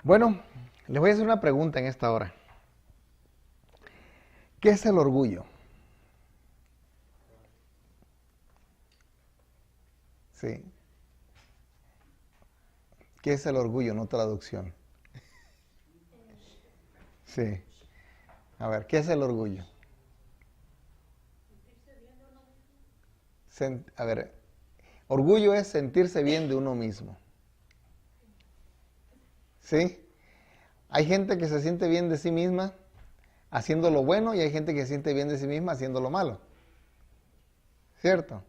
Bueno, les voy a hacer una pregunta en esta hora. ¿Qué es el orgullo? Sí. ¿Qué es el orgullo? No traducción. Sí. A ver, ¿qué es el orgullo? A ver, orgullo es sentirse bien de uno mismo. ¿Sí? Hay gente que se siente bien de sí misma haciendo lo bueno y hay gente que se siente bien de sí misma haciendo lo malo. ¿Cierto?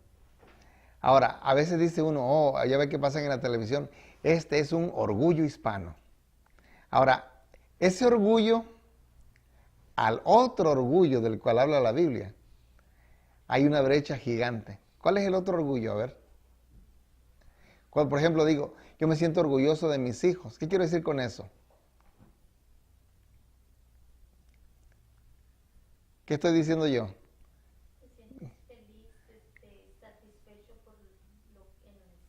Ahora, a veces dice uno, oh, ya ve que pasa en la televisión, este es un orgullo hispano. Ahora, ese orgullo al otro orgullo del cual habla la Biblia, hay una brecha gigante. ¿Cuál es el otro orgullo? A ver. Cuando, por ejemplo, digo, yo me siento orgulloso de mis hijos. ¿Qué quiero decir con eso? ¿Qué estoy diciendo yo? Te sientes feliz, satisfecho por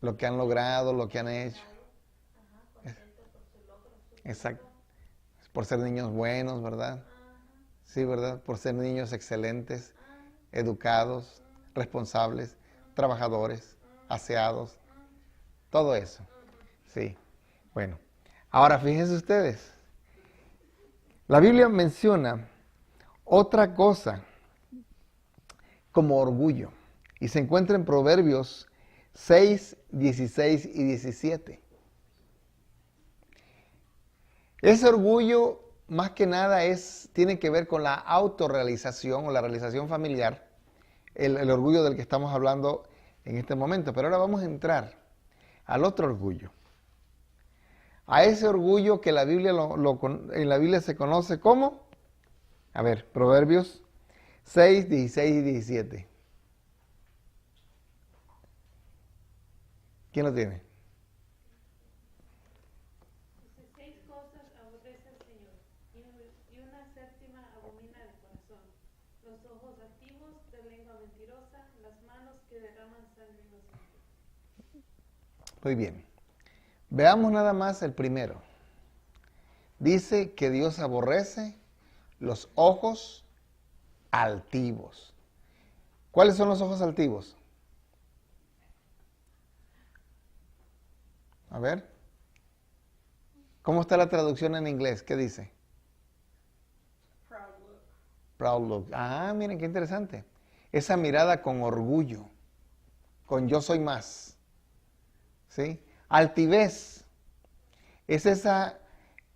Lo que han logrado, lo que han hecho. ajá, contento por su logro, su Exacto. triunfo. Por ser niños buenos, ¿verdad? Ajá, Sí, ¿verdad? Por ser niños excelentes, ajá, educados, responsables, trabajadores, aseados, todo eso. Sí. Bueno, ahora fíjense ustedes. La Biblia menciona otra cosa como orgullo y se encuentra en Proverbios 6, 16 y 17. Ese orgullo más que nada tiene que ver con la autorrealización o la realización familiar, el orgullo del que estamos hablando en este momento. Pero ahora vamos a entrar al otro orgullo. A ese orgullo que la Biblia en la Biblia se conoce como, a ver, Proverbios 6, 16 y 17. ¿Quién lo tiene? Dice, 6 cosas aborrece el Señor, y una séptima abomina de corazón: los ojos altivos, la lengua mentirosa, las manos que derraman sangre inocente. Muy bien. Veamos nada más el primero. Dice que Dios aborrece los ojos altivos. ¿Cuáles son los ojos altivos? A ver. ¿Cómo está la traducción en inglés? ¿Qué dice? Proud look. Proud look. Ah, miren qué interesante. Esa mirada con orgullo, con yo soy más. ¿Sí? Altivez es esa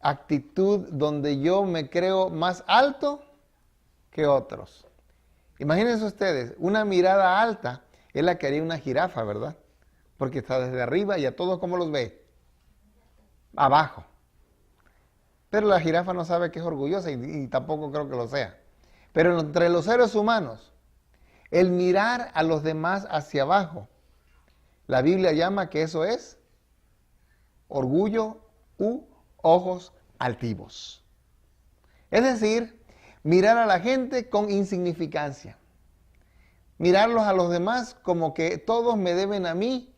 actitud donde yo me creo más alto que otros. Imagínense ustedes, una mirada alta es la que haría una jirafa, ¿verdad? Porque está desde arriba y a todos, ¿cómo los ve? Abajo. Pero la jirafa no sabe que es orgullosa y tampoco creo que lo sea. Pero entre los seres humanos, el mirar a los demás hacia abajo, la Biblia llama que eso es orgullo u ojos altivos. Es decir, mirar a la gente con insignificancia. Mirarlos a los demás como que todos me deben a mí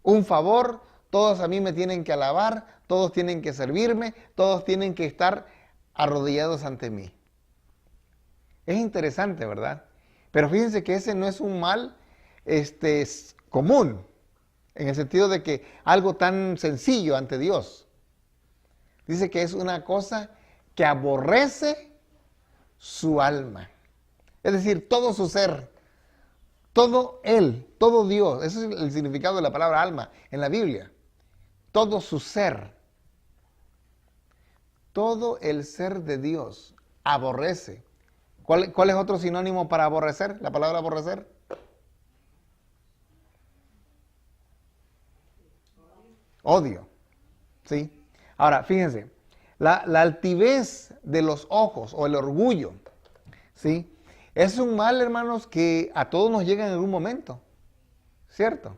un favor, todos a mí me tienen que alabar, todos tienen que servirme, todos tienen que estar arrodillados ante mí. Es interesante, ¿verdad? Pero fíjense que ese no es un mal común, en el sentido de que algo tan sencillo ante Dios. Dice que es una cosa que aborrece su alma. Es decir, todo su ser, todo Él, todo Dios. Ese es el significado de la palabra alma en la Biblia. Todo su ser. Todo el ser de Dios aborrece. ¿Cuál es otro sinónimo para aborrecer? La palabra aborrecer. Odio. ¿Sí? Ahora, fíjense, la altivez de los ojos o el orgullo, ¿sí? Es un mal, hermanos, que a todos nos llega en algún momento, ¿cierto?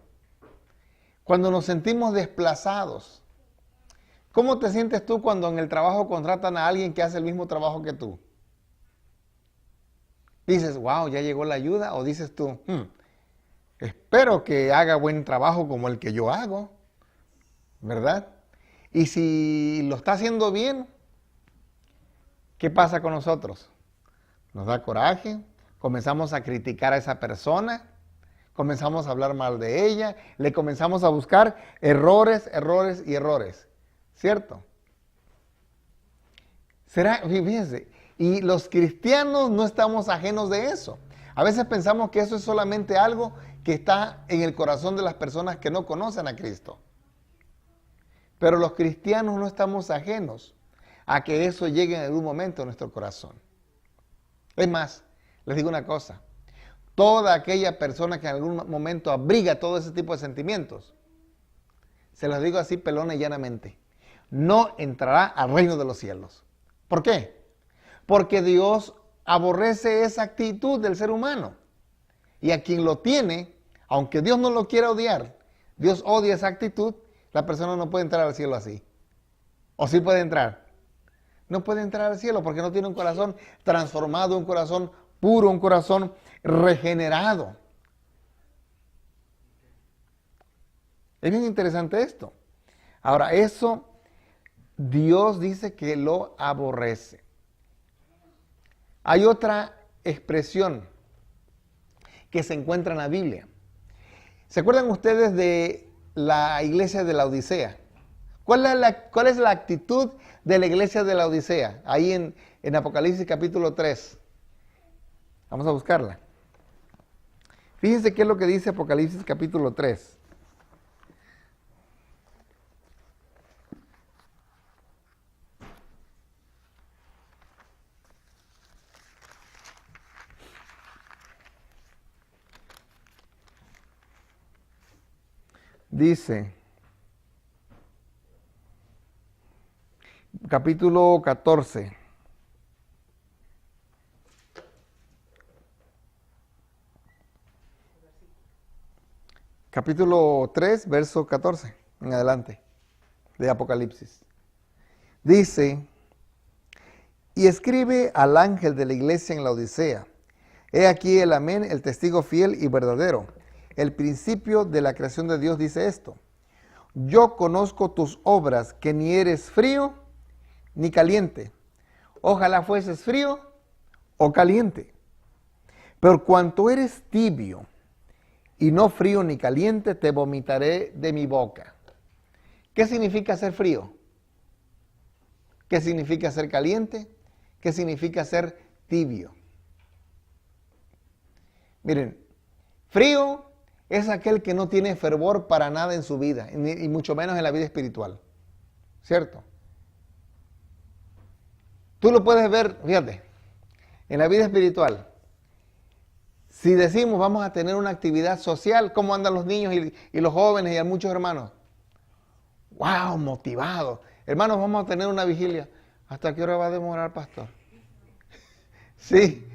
Cuando nos sentimos desplazados. ¿Cómo te sientes tú cuando en el trabajo contratan a alguien que hace el mismo trabajo que tú? Dices, wow, ya llegó la ayuda, o dices tú, espero que haga buen trabajo como el que yo hago, ¿verdad? Y si lo está haciendo bien, ¿qué pasa con nosotros? Nos da coraje, comenzamos a criticar a esa persona, comenzamos a hablar mal de ella, le comenzamos a buscar errores, errores y errores. ¿Cierto? Fíjense, y los cristianos no estamos ajenos de eso. A veces pensamos que eso es solamente algo que está en el corazón de las personas que no conocen a Cristo. Pero los cristianos no estamos ajenos a que eso llegue en algún momento a nuestro corazón. Es más, les digo una cosa, toda aquella persona que en algún momento abriga todo ese tipo de sentimientos, se los digo así pelona y llanamente, no entrará al reino de los cielos. ¿Por qué? Porque Dios aborrece esa actitud del ser humano. Y a quien lo tiene, aunque Dios no lo quiera odiar, Dios odia esa actitud, la persona no puede entrar al cielo así. ¿O sí puede entrar? No puede entrar al cielo porque no tiene un corazón transformado, un corazón puro, un corazón regenerado. Es bien interesante esto. Ahora, eso Dios dice que lo aborrece. Hay otra expresión que se encuentra en la Biblia. ¿Se acuerdan ustedes de la iglesia de la Odisea? ¿Cuál es la actitud de la iglesia de la Odisea? Ahí en Apocalipsis capítulo 3. Vamos a buscarla. Fíjense qué es lo que dice Apocalipsis capítulo 3. Dice, capítulo 14. Capítulo 3, verso 14, en adelante, de Apocalipsis. Dice, y escribe al ángel de la iglesia en la Odisea, he aquí el amén, el testigo fiel y verdadero. El principio de la creación de Dios dice esto, yo conozco tus obras, que ni eres frío ni caliente. Ojalá fueses frío o caliente. Pero cuanto eres tibio y no frío ni caliente, te vomitaré de mi boca. ¿Qué significa ser frío? ¿Qué significa ser caliente? ¿Qué significa ser tibio? Miren, frío es aquel que no tiene fervor para nada en su vida, y mucho menos en la vida espiritual. ¿Cierto? Tú lo puedes ver, fíjate, en la vida espiritual. Si decimos vamos a tener una actividad social, ¿cómo andan los niños y los jóvenes y hay muchos hermanos? ¡Wow! Motivados. Hermanos, vamos a tener una vigilia. ¿Hasta qué hora va a demorar, pastor? Sí.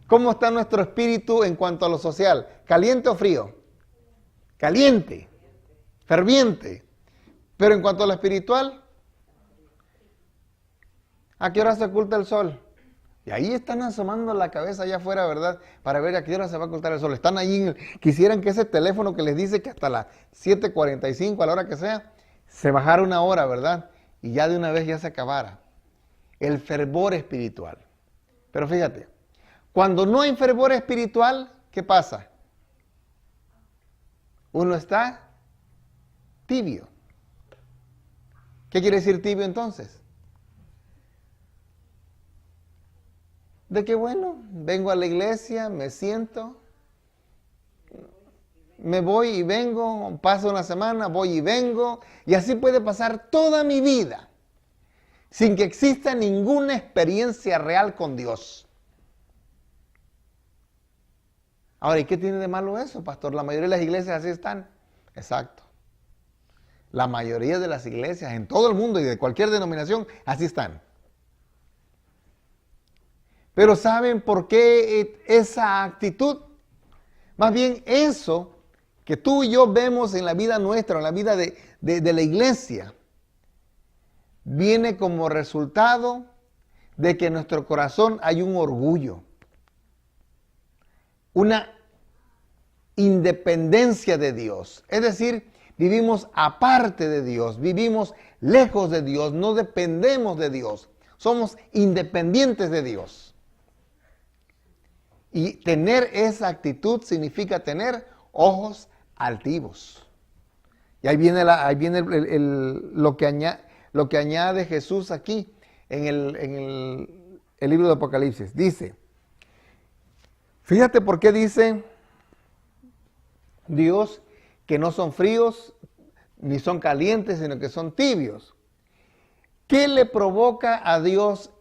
¿Cómo está nuestro espíritu en cuanto a lo social? ¿Caliente o frío? Caliente, ferviente. Pero en cuanto a lo espiritual, ¿a qué hora se oculta el sol? Y ahí están asomando la cabeza allá afuera, ¿verdad? Para ver a qué hora se va a ocultar el sol. Están ahí, quisieran que ese teléfono que les dice que hasta las 7:45, a la hora que sea, se bajara una hora, ¿verdad? Y ya de una vez ya se acabara. El fervor espiritual. Pero fíjate, cuando no hay fervor espiritual, ¿qué pasa? Uno está tibio. ¿Qué quiere decir tibio entonces? De que bueno, vengo a la iglesia, me siento, me voy y vengo, paso una semana, voy y vengo, y así puede pasar toda mi vida, sin que exista ninguna experiencia real con Dios. Ahora, ¿y qué tiene de malo eso, pastor? La mayoría de las iglesias así están. Exacto. La mayoría de las iglesias en todo el mundo y de cualquier denominación así están. Pero ¿saben por qué esa actitud? Más bien eso que tú y yo vemos en la vida nuestra, en la vida de la iglesia, viene como resultado de que en nuestro corazón hay un orgullo, una independencia de Dios. Es decir, Vivimos aparte de Dios, vivimos lejos de Dios, no dependemos de Dios, somos independientes de Dios. Y tener esa actitud significa tener ojos altivos. Y ahí viene, lo que añade Jesús aquí en el libro de Apocalipsis. Dice, fíjate por qué dice Dios que no son fríos ni son calientes, sino que son tibios. ¿Qué le provoca a Dios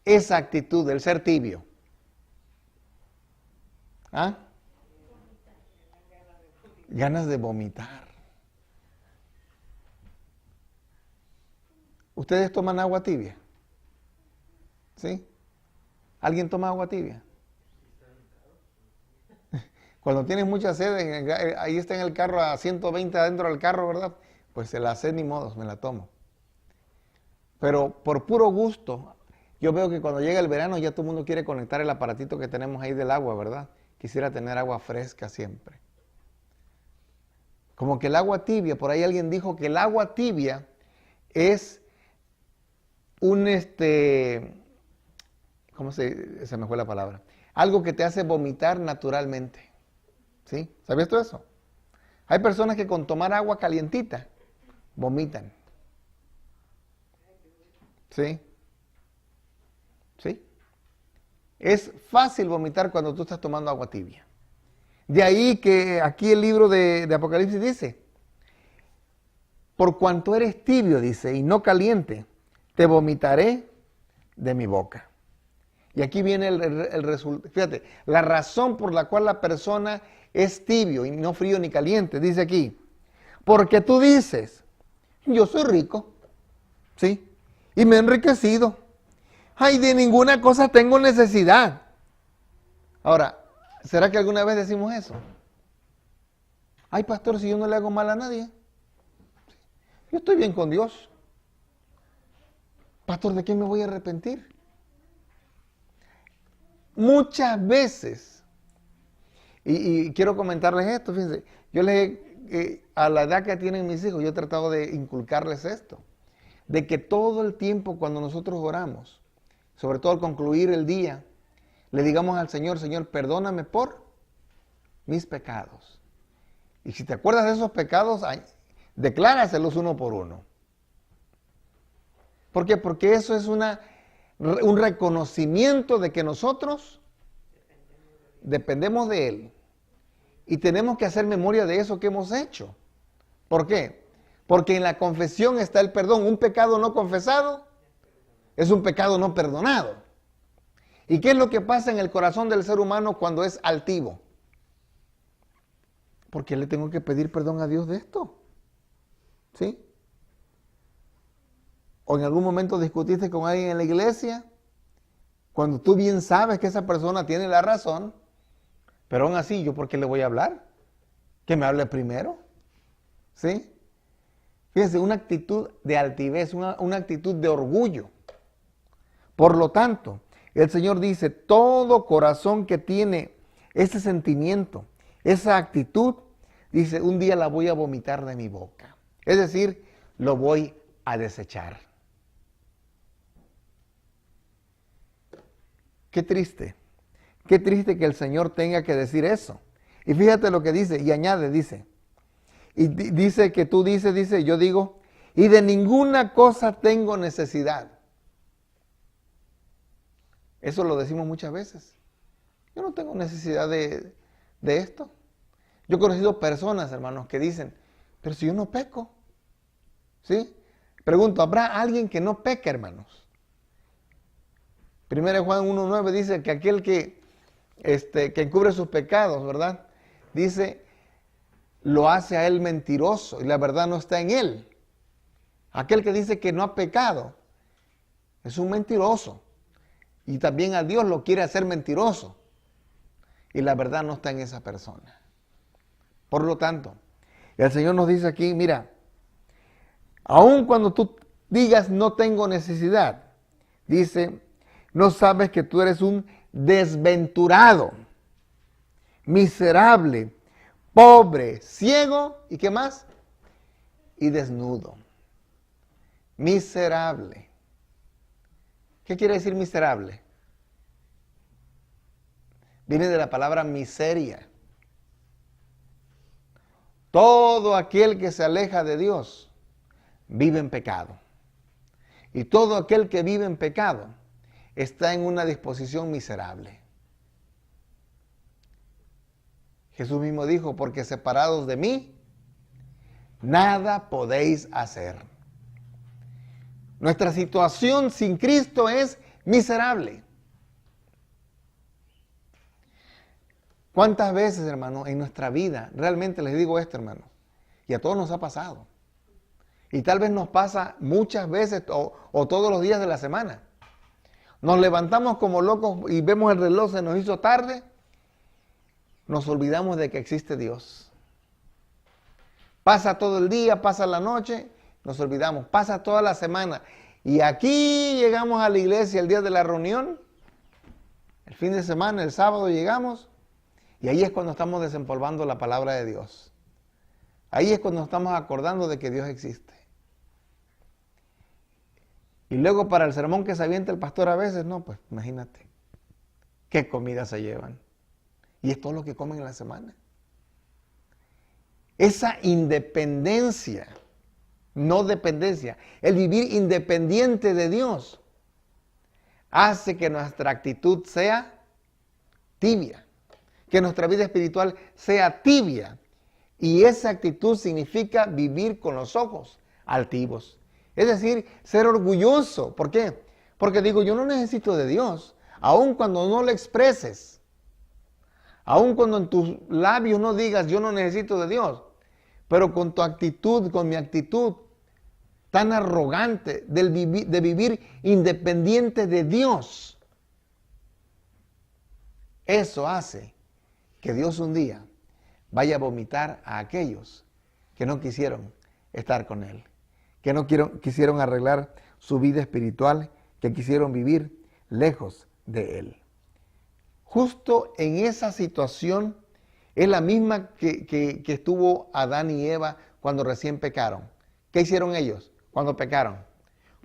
esa actitud, el ser tibio? ¿Ah? Ganas de vomitar. ¿Ustedes toman agua tibia? ¿Sí? ¿Alguien toma agua tibia? Cuando tienes mucha sed, ahí está en el carro a 120 adentro del carro, ¿verdad? Pues se la sed ni modos, me la tomo. Pero por puro gusto, yo veo que cuando llega el verano ya todo el mundo quiere conectar el aparatito que tenemos ahí del agua, ¿verdad? Quisiera tener agua fresca siempre. Como que el agua tibia, por ahí alguien dijo que el agua tibia es ¿cómo se me fue la palabra? Algo que te hace vomitar naturalmente. ¿Sí? ¿Sabías tú eso? Hay personas que con tomar agua calientita vomitan. ¿Sí? ¿Sí? Es fácil vomitar cuando tú estás tomando agua tibia. De ahí que aquí el libro de Apocalipsis dice, por cuanto eres tibio, dice, y no caliente, te vomitaré de mi boca. Y aquí viene el resultado. Fíjate, la razón por la cual la persona es tibio y no frío ni caliente, dice aquí, porque tú dices, yo soy rico, ¿sí? Y me he enriquecido. Ay, de ninguna cosa tengo necesidad. Ahora, ¿será que alguna vez decimos eso? Ay, pastor, si yo no le hago mal a nadie, yo estoy bien con Dios. Pastor, ¿de qué me voy a arrepentir? Muchas veces, y quiero comentarles esto, fíjense, yo a la edad que tienen mis hijos, yo he tratado de inculcarles esto, de que todo el tiempo cuando nosotros oramos, sobre todo al concluir el día, le digamos al Señor, Señor, perdóname por mis pecados. Y si te acuerdas de esos pecados, decláraselos uno por uno. ¿Por qué? Porque eso es un reconocimiento de que nosotros dependemos de Él. Y tenemos que hacer memoria de eso que hemos hecho. ¿Por qué? Porque en la confesión está el perdón. Un pecado no confesado es un pecado no perdonado. ¿Y qué es lo que pasa en el corazón del ser humano cuando es altivo? ¿Por qué le tengo que pedir perdón a Dios de esto? ¿Sí? ¿O en algún momento discutiste con alguien en la iglesia? Cuando tú bien sabes que esa persona tiene la razón, pero aún así, ¿yo por qué le voy a hablar? Que me hable primero. ¿Sí? Fíjense, una actitud de altivez, una actitud de orgullo. Por lo tanto, el Señor dice, todo corazón que tiene ese sentimiento, esa actitud, dice, un día la voy a vomitar de mi boca. Es decir, lo voy a desechar. Qué triste que el Señor tenga que decir eso. Y fíjate lo que dice, y añade, dice, y dice que tú dice, yo digo, y de ninguna cosa tengo necesidad. Eso lo decimos muchas veces. Yo no tengo necesidad de esto. Yo he conocido personas, hermanos, que dicen, pero si yo no peco, ¿sí? Pregunto, ¿habrá alguien que no peque, hermanos? 1 Juan 1:9 dice que aquel que encubre sus pecados, ¿verdad? Dice, lo hace a él mentiroso y la verdad no está en él. Aquel que dice que no ha pecado es un mentiroso. Y también a Dios lo quiere hacer mentiroso. Y la verdad no está en esa persona. Por lo tanto, el Señor nos dice aquí, mira, aun cuando tú digas no tengo necesidad, dice, no sabes que tú eres un desventurado, miserable, pobre, ciego, ¿y qué más? y desnudo. Miserable. ¿Qué quiere decir miserable? Viene de la palabra miseria. Todo aquel que se aleja de Dios vive en pecado. Y todo aquel que vive en pecado está en una disposición miserable. Jesús mismo dijo, porque separados de mí, nada podéis hacer. Nuestra situación sin Cristo es miserable. ¿Cuántas veces, hermano, en nuestra vida, realmente les digo esto, hermano, y a todos nos ha pasado, y tal vez nos pasa muchas veces o todos los días de la semana, nos levantamos como locos y vemos el reloj, se nos hizo tarde, nos olvidamos de que existe Dios. Pasa todo el día, pasa la noche, nos olvidamos, pasa toda la semana, y aquí llegamos a la iglesia el día de la reunión, el fin de semana, el sábado llegamos, y ahí es cuando estamos desempolvando la palabra de Dios. Ahí es cuando estamos acordando de que Dios existe. Y luego para el sermón que se avienta el pastor a veces, no, pues imagínate, qué comida se llevan. Y es todo lo que comen en la semana. Esa independencia, no dependencia, el vivir independiente de Dios, hace que nuestra actitud sea tibia, que nuestra vida espiritual sea tibia. Y esa actitud significa vivir con los ojos altivos. Es decir, ser orgulloso. ¿Por qué? Porque digo, yo no necesito de Dios, aun cuando no lo expreses. Aun cuando en tus labios no digas, yo no necesito de Dios. Pero con tu actitud, con mi actitud tan arrogante de vivir independiente de Dios, eso hace que Dios un día vaya a vomitar a aquellos que no quisieron estar con Él, que no quisieron arreglar su vida espiritual, que quisieron vivir lejos de Él. Justo en esa situación es la misma que estuvo Adán y Eva cuando recién pecaron. ¿Qué hicieron ellos cuando pecaron?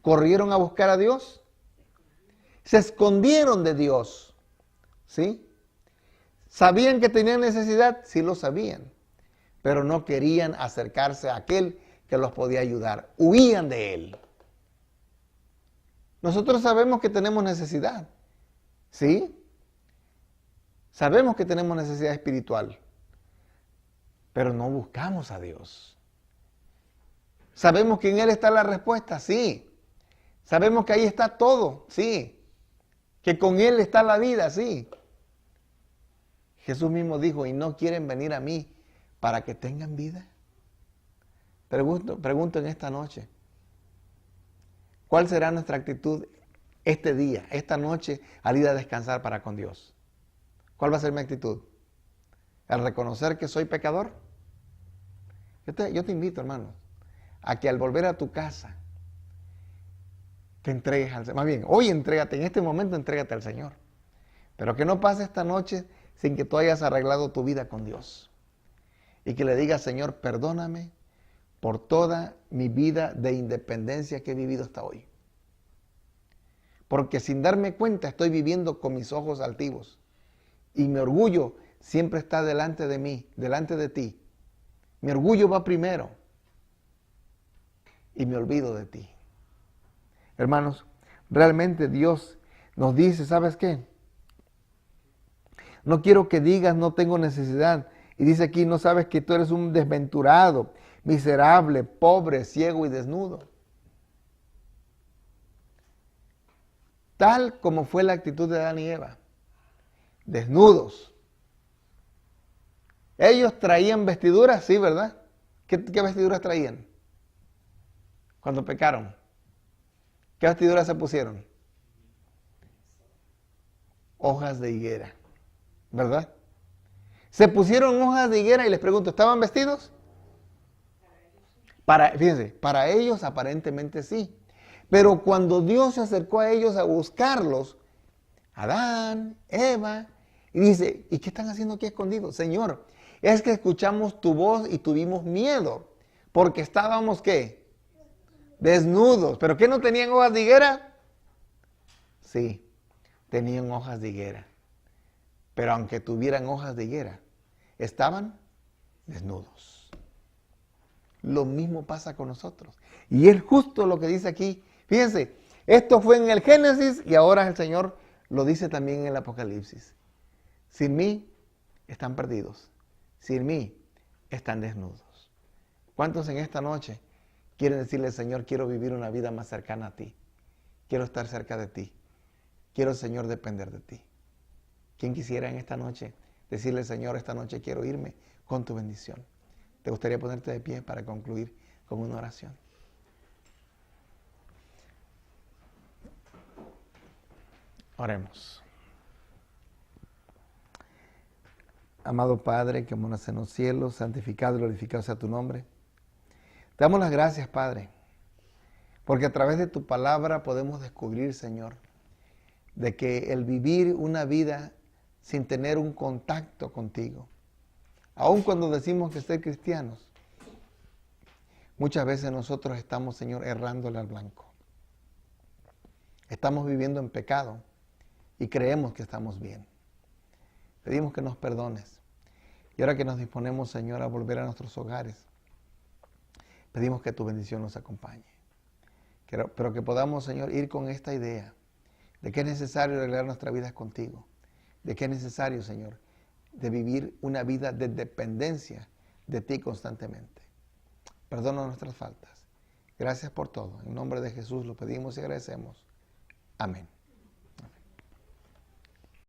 ¿Corrieron a buscar a Dios? Se escondieron de Dios, ¿sí? ¿Sabían que tenían necesidad? Sí lo sabían, pero no querían acercarse a aquel que los podía ayudar. Huían de Él. Nosotros sabemos que tenemos necesidad, ¿sí? Sabemos que tenemos necesidad espiritual, pero no buscamos a Dios. Sabemos que en Él está la respuesta, sí. Sabemos que ahí está todo, sí. Que con Él está la vida, sí. Jesús mismo dijo, ¿y no quieren venir a mí para que tengan vida? Pregunto en esta noche, ¿cuál será nuestra actitud este día, esta noche, al ir a descansar para con Dios? ¿Cuál va a ser mi actitud? ¿Al reconocer que soy pecador? Yo te invito, hermano, a que al volver a tu casa, te entregues al Señor. Más bien, hoy entrégate, en este momento entrégate al Señor. Pero que no pase esta noche sin que tú hayas arreglado tu vida con Dios. Y que le digas, Señor, perdóname por toda mi vida de independencia que he vivido hasta hoy. Porque sin darme cuenta estoy viviendo con mis ojos altivos. Y mi orgullo siempre está delante de mí, delante de ti. Mi orgullo va primero. Y me olvido de ti. Hermanos, realmente Dios nos dice, ¿sabes qué? No quiero que digas, no tengo necesidad. Y dice aquí, no sabes que tú eres un desventurado, miserable, pobre, ciego y desnudo. Tal como fue la actitud de Adán y Eva. Desnudos. Ellos traían vestiduras, sí, ¿verdad? ¿Qué vestiduras traían? Cuando pecaron. ¿Qué vestiduras se pusieron? Hojas de higuera. ¿Verdad? Se pusieron hojas de higuera y les pregunto, ¿estaban vestidos? Fíjense, para ellos aparentemente sí. Pero cuando Dios se acercó a ellos a buscarlos, Adán, Eva, y dice, ¿y qué están haciendo aquí escondidos? Señor, es que escuchamos tu voz y tuvimos miedo, Porque estábamos, ¿qué? Desnudos. ¿Pero qué no tenían hojas de higuera? Sí, tenían hojas de higuera. Pero aunque tuvieran hojas de higuera, estaban desnudos. Lo mismo pasa con nosotros. Y es justo lo que dice aquí. Fíjense, esto fue en el Génesis y ahora el Señor lo dice también en el Apocalipsis. Sin mí están perdidos. Sin mí están desnudos. ¿Cuántos en esta noche quieren decirle, Señor, quiero vivir una vida más cercana a ti? Quiero estar cerca de ti. Quiero, Señor, depender de ti. ¿Quién quisiera en esta noche decirle, Señor, esta noche quiero irme con tu bendición? ¿Te gustaría ponerte de pie para concluir con una oración? Oremos. Amado Padre, que moras en los cielos, santificado y glorificado sea tu nombre. Te damos las gracias, Padre, porque a través de tu palabra podemos descubrir, Señor, de que el vivir una vida sin tener un contacto contigo, aun cuando decimos que ser cristianos, muchas veces nosotros estamos, Señor, errándole al blanco. Estamos viviendo en pecado y creemos que estamos bien. Pedimos que nos perdones. Y ahora que nos disponemos, Señor, a volver a nuestros hogares, pedimos que tu bendición nos acompañe. Pero que podamos, Señor, ir con esta idea de que es necesario arreglar nuestra vida contigo. De que es necesario, Señor, de vivir una vida de dependencia de ti constantemente. Perdona nuestras faltas. Gracias por todo. En nombre de Jesús lo pedimos y agradecemos. Amén.